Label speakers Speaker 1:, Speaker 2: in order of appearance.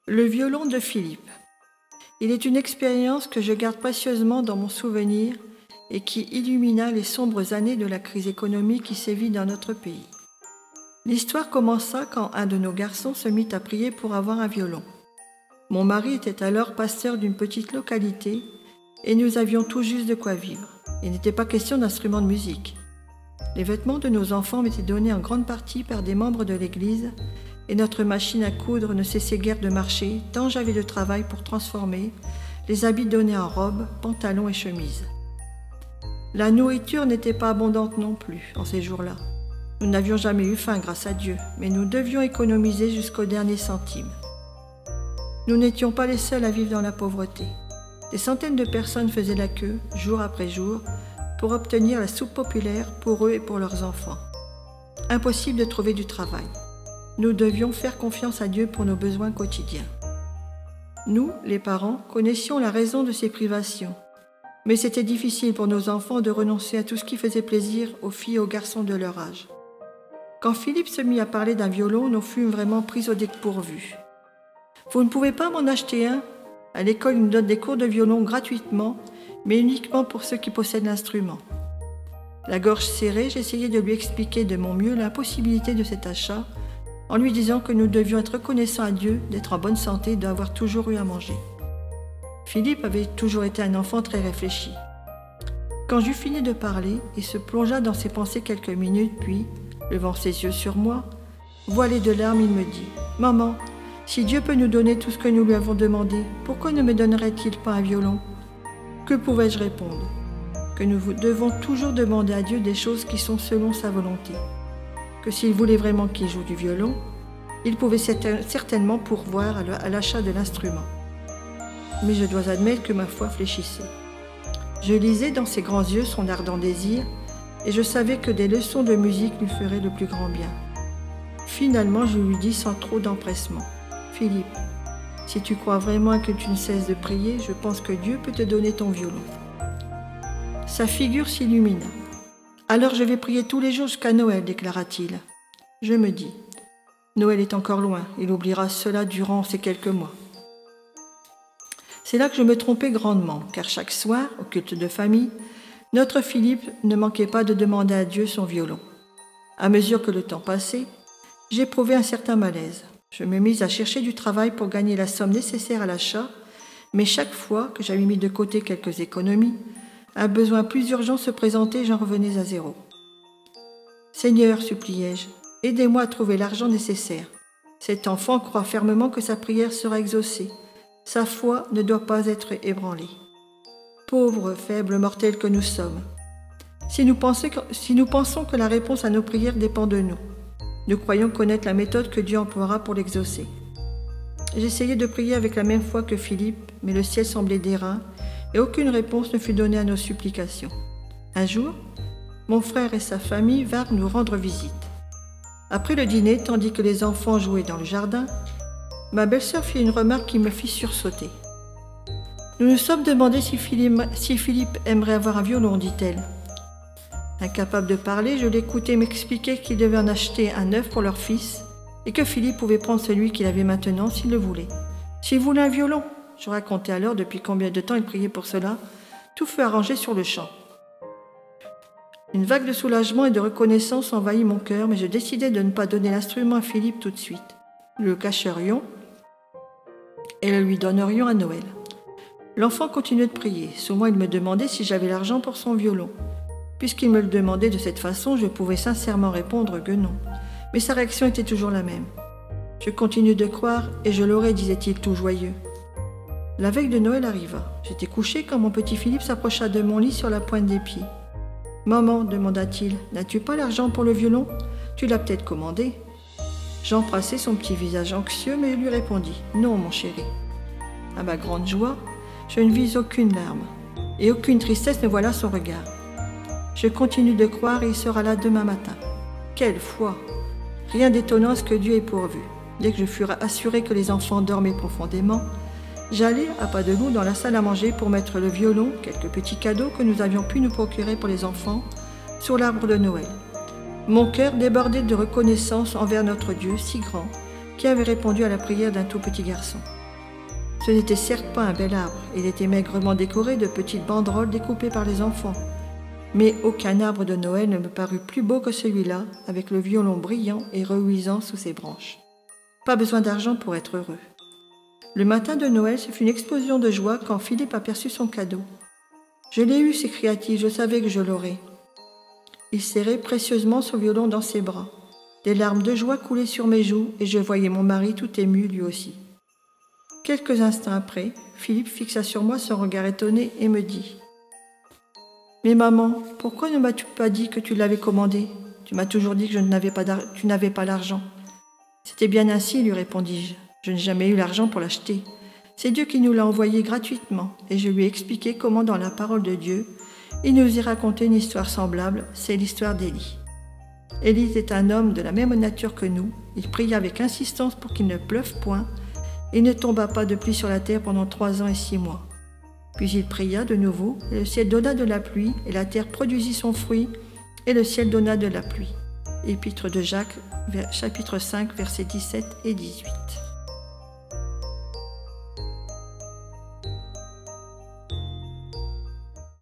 Speaker 1: Le violon de Philippe. Il est une expérience que je garde précieusement dans mon souvenir et qui illumina les sombres années de la crise économique qui sévit dans notre pays. L'histoire commença quand un de nos garçons se mit à prier pour avoir un violon. Mon mari était alors pasteur d'une petite localité et nous avions tout juste de quoi vivre. Il n'était pas question d'instruments de musique. Les vêtements de nos enfants m'étaient donnés en grande partie par des membres de l'Église et notre machine à coudre ne cessait guère de marcher tant j'avais de travail pour transformer les habits donnés en robes, pantalons et chemises. La nourriture n'était pas abondante non plus en ces jours-là. Nous n'avions jamais eu faim grâce à Dieu, mais nous devions économiser jusqu'au dernier centime. Nous n'étions pas les seuls à vivre dans la pauvreté. Des centaines de personnes faisaient la queue, jour après jour, pour obtenir la soupe populaire pour eux et pour leurs enfants. Impossible de trouver du travail. Nous devions faire confiance à Dieu pour nos besoins quotidiens. Nous, les parents, connaissions la raison de ces privations, mais c'était difficile pour nos enfants de renoncer à tout ce qui faisait plaisir aux filles et aux garçons de leur âge. Quand Philippe se mit à parler d'un violon, nous fûmes vraiment pris au dépourvu. « Vous ne pouvez pas m'en acheter un ? À l'école, ils nous donnent des cours de violon gratuitement, mais uniquement pour ceux qui possèdent l'instrument. » La gorge serrée, j'essayais de lui expliquer de mon mieux l'impossibilité de cet achat, en lui disant que nous devions être reconnaissants à Dieu d'être en bonne santé et d'avoir toujours eu à manger. Philippe avait toujours été un enfant très réfléchi. Quand j'eus fini de parler, il se plongea dans ses pensées quelques minutes, puis, levant ses yeux sur moi, voilé de larmes, il me dit « Maman, si Dieu peut nous donner tout ce que nous lui avons demandé, pourquoi ne me donnerait-il pas un violon ?» Que pouvais-je répondre ? Que nous devons toujours demander à Dieu des choses qui sont selon sa volonté. Que s'il voulait vraiment qu'il joue du violon, il pouvait certainement pourvoir à l'achat de l'instrument. Mais je dois admettre que ma foi fléchissait. Je lisais dans ses grands yeux son ardent désir, et je savais que des leçons de musique lui feraient le plus grand bien. Finalement, je lui dis sans trop d'empressement, « Philippe, si tu crois vraiment que tu ne cesses de prier, je pense que Dieu peut te donner ton violon. » Sa figure s'illumina. « Alors je vais prier tous les jours jusqu'à Noël, déclara-t-il. » Je me dis, « Noël est encore loin, il oubliera cela durant ces quelques mois. » C'est là que je me trompais grandement, car chaque soir, au culte de famille, notre Philippe ne manquait pas de demander à Dieu son violon. À mesure que le temps passait, j'éprouvais un certain malaise. Je me mis à chercher du travail pour gagner la somme nécessaire à l'achat, mais chaque fois que j'avais mis de côté quelques économies, un besoin plus urgent se présentait et j'en revenais à zéro. « Seigneur, suppliai-je, aidez-moi à trouver l'argent nécessaire. Cet enfant croit fermement que sa prière sera exaucée. Sa foi ne doit pas être ébranlée. Pauvres, faibles, mortels que nous sommes. Si nous pensons que la réponse à nos prières dépend de nous, nous croyons connaître la méthode que Dieu emploiera pour l'exaucer. » J'essayais de prier avec la même foi que Philippe, mais le ciel semblait d'airain et aucune réponse ne fut donnée à nos supplications. Un jour, mon frère et sa famille vinrent nous rendre visite. Après le dîner, tandis que les enfants jouaient dans le jardin, ma belle-sœur fit une remarque qui me fit sursauter. « Nous nous sommes demandé si Philippe aimerait avoir un violon, dit-elle. » Incapable de parler, je l'écoutais m'expliquer qu'il devait en acheter un neuf pour leur fils et que Philippe pouvait prendre celui qu'il avait maintenant s'il le voulait. S'il voulait un violon, je racontais alors depuis combien de temps il priait pour cela, tout fut arrangé sur le champ. Une vague de soulagement et de reconnaissance envahit mon cœur, mais je décidai de ne pas donner l'instrument à Philippe tout de suite. Nous le cacherions et le lui donnerions à Noël. L'enfant continuait de prier. Souvent, il me demandait si j'avais l'argent pour son violon. Puisqu'il me le demandait de cette façon, je pouvais sincèrement répondre que non. Mais sa réaction était toujours la même. « Je continue de croire et je l'aurai, disait-il tout joyeux. » La veille de Noël arriva. J'étais couché quand mon petit Philippe s'approcha de mon lit sur la pointe des pieds. « Maman, demanda-t-il, n'as-tu pas l'argent pour le violon ? Tu l'as peut-être commandé ?» J'embrassai son petit visage anxieux, mais lui répondis « Non, mon chéri. » À ma grande joie, je ne vis aucune larme, et aucune tristesse ne voila son regard. Je continue de croire et il sera là demain matin. Quelle foi! Rien d'étonnant à ce que Dieu ait pourvu. Dès que je fus assuré que les enfants dormaient profondément, j'allai à pas de loup dans la salle à manger pour mettre le violon, quelques petits cadeaux que nous avions pu nous procurer pour les enfants, sur l'arbre de Noël. Mon cœur débordait de reconnaissance envers notre Dieu si grand, qui avait répondu à la prière d'un tout petit garçon. Ce n'était certes pas un bel arbre, il était maigrement décoré de petites banderoles découpées par les enfants. Mais aucun arbre de Noël ne me parut plus beau que celui-là, avec le violon brillant et reluisant sous ses branches. Pas besoin d'argent pour être heureux. Le matin de Noël, ce fut une explosion de joie quand Philippe aperçut son cadeau. « Je l'ai eu » s'écria-t-il, « je savais que je l'aurais. » Il serrait précieusement son violon dans ses bras. Des larmes de joie coulaient sur mes joues et je voyais mon mari tout ému lui aussi. Quelques instants après, Philippe fixa sur moi son regard étonné et me dit « Mais maman, pourquoi ne m'as-tu pas dit que tu l'avais commandé? Tu m'as toujours dit que tu n'avais pas l'argent. » C'était bien ainsi, lui répondis-je. Je n'ai jamais eu l'argent pour l'acheter. C'est Dieu qui nous l'a envoyé gratuitement et je lui ai expliqué comment dans la parole de Dieu, il nous y racontait une histoire semblable, c'est l'histoire d'Élie. Élie était un homme de la même nature que nous, il pria avec insistance pour qu'il ne pleuve point, et ne tomba pas de pluie sur la terre pendant 3 ans et 6 mois. Puis il pria de nouveau, et le ciel donna de la pluie, et la terre produisit son fruit, et le ciel donna de la pluie. Épître de Jacques, chapitre 5, versets 17 et 18.